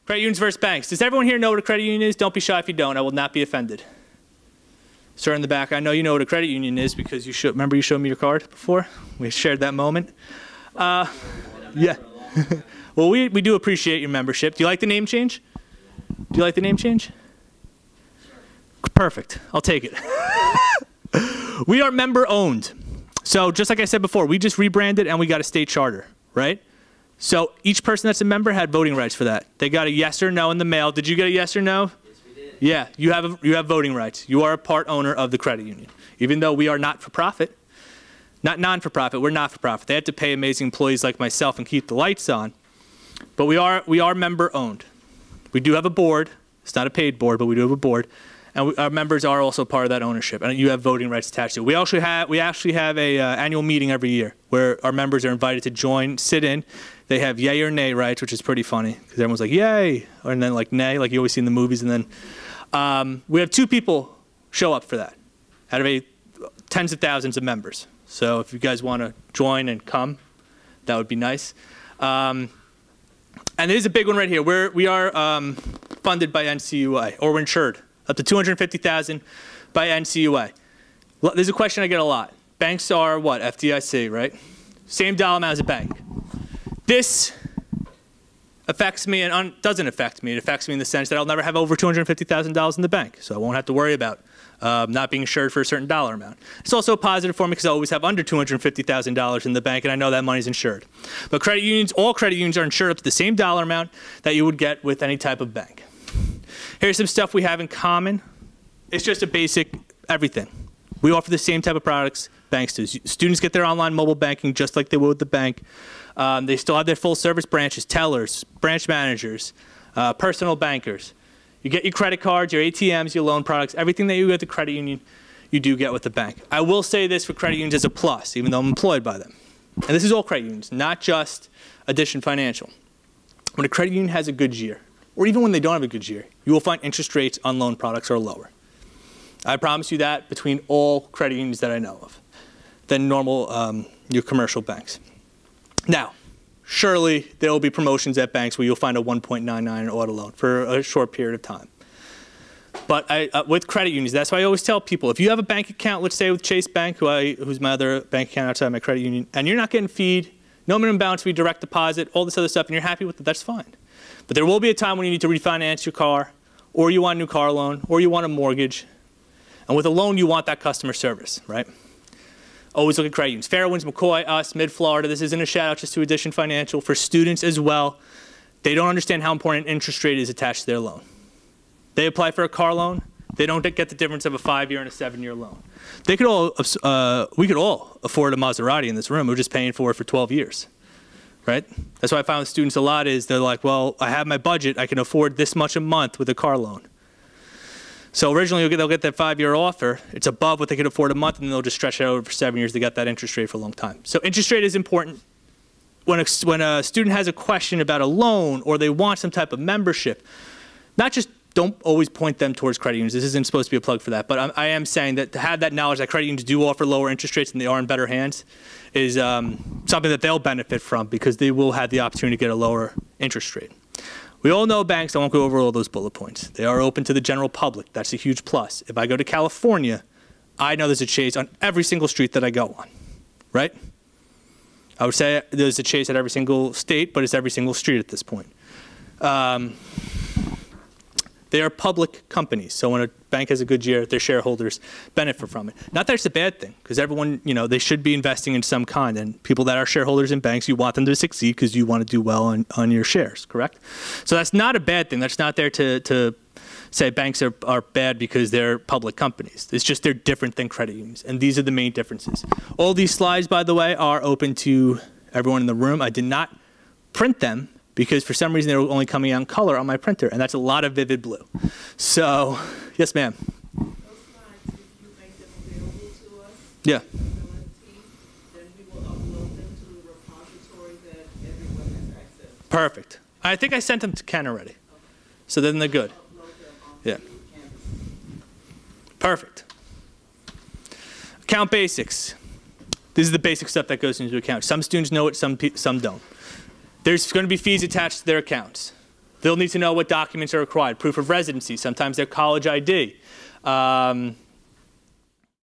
Credit unions versus banks. Does everyone here know what a credit union is? Don't be shy if you don't. I will not be offended. Sir in the back, I know you know what a credit union is because remember you showed me your card before? We shared that moment. Yeah. Well, we do appreciate your membership. Do you like the name change? Do you like the name change? Perfect. I'll take it. We are member owned. So just like I said before, we just rebranded and we got a state charter, right? So each person that's a member had voting rights for that. They got a yes or no in the mail. Did you get a yes or no? Yes, we did. Yeah, you have voting rights. You are a part owner of the credit union. Even though we are not for profit, not non-for-profit, we're not for profit. They have to pay amazing employees like myself and keep the lights on. But we are member owned. We do have a board. It's not a paid board, but we do have a board. And our members are also part of that ownership, and you have voting rights attached to it. We actually have a annual meeting every year where our members are invited to join, sit in. They have yay or nay rights, which is pretty funny because everyone's like yay, and then like nay, like you always see in the movies. And then we have 2 people show up for that out of tens of thousands of members. So if you guys want to join and come, that would be nice. And there's a big one right here. We are funded by NCUA, or we're insured up to $250,000 by NCUA. There's a question I get a lot. Banks are what? FDIC, right? Same dollar amount as a bank. This affects me and doesn't affect me. It affects me in the sense that I'll never have over $250,000 in the bank, so I won't have to worry about not being insured for a certain dollar amount. It's also a positive for me because I always have under $250,000 in the bank, and I know that money's insured. But credit unions, all credit unions are insured up to the same dollar amount that you would get with any type of bank. Here's some stuff we have in common. It's just a basic everything. We offer the same type of products banks do. Students get their online mobile banking just like they would with the bank. They still have their full service branches, tellers, branch managers, personal bankers. You get your credit cards, your ATMs, your loan products, everything that you get at the credit union, you do get with the bank. I will say this for credit unions as a plus, even though I'm employed by them. And this is all credit unions, not just Addition Financial. When a credit union has a good year, or even when they don't have a good year, you will find interest rates on loan products are lower. I promise you that between all credit unions that I know of than normal your commercial banks. Now, surely there will be promotions at banks where you'll find a 1.99 auto loan for a short period of time. But with credit unions, that's why I always tell people, if you have a bank account, let's say with Chase Bank, who's my other bank account outside my credit union, and you're not getting feed, no minimum balance fee, direct deposit, all this other stuff, and you're happy with it, that's fine. But there will be a time when you need to refinance your car, or you want a new car loan, or you want a mortgage. And with a loan, you want that customer service, right? Always look at credit unions. Fairwinds, McCoy, us, Mid-Florida. This isn't a shout out just to Addition Financial. For students as well, they don't understand how important interest rate is attached to their loan. They apply for a car loan. They don't get the difference of a 5-year and a 7-year loan. We could all afford a Maserati in this room. We're just paying for it for 12 years, right? That's why I find with students a lot is they're like, well, I have my budget. I can afford this much a month with a car loan. So originally they'll get that 5-year offer. It's above what they could afford a month, and then they'll just stretch it out for 7 years. They got that interest rate for a long time. So interest rate is important. When a student has a question about a loan or they want some type of membership, don't always point them towards credit unions. This isn't supposed to be a plug for that, but I am saying that to have that knowledge that credit unions do offer lower interest rates and they are in better hands is something that they'll benefit from because they will have the opportunity to get a lower interest rate. We all know banks, I won't go over all those bullet points. They are open to the general public. That's a huge plus. If I go to California, I know there's a Chase on every single street that I go on, right? I would say there's a Chase at every single state, but it's every single street at this point. They are public companies, so when a bank has a good year, their shareholders benefit from it. Not that it's a bad thing, because everyone, they should be investing in some kind, and people that are shareholders in banks, you want them to succeed because you want to do well on your shares, correct? So that's not a bad thing. That's not there to say banks are bad because they're public companies. It's just they're different than credit unions, and these are the main differences. All these slides, by the way, are open to everyone in the room. I did not print them, because for some reason they were only coming out in color on my printer, and that's a lot of vivid blue. So, yes, ma'am. Those slides, if you make them available to us, yeah, then we will upload them to the repository that everyone has access to. Perfect. I think I sent them to Ken already, so then they're good. Yeah. Perfect. Account basics. This is the basic stuff that goes into account. Some students know it, some don't. There's going to be fees attached to their accounts. They'll need to know what documents are required, proof of residency, sometimes their college ID.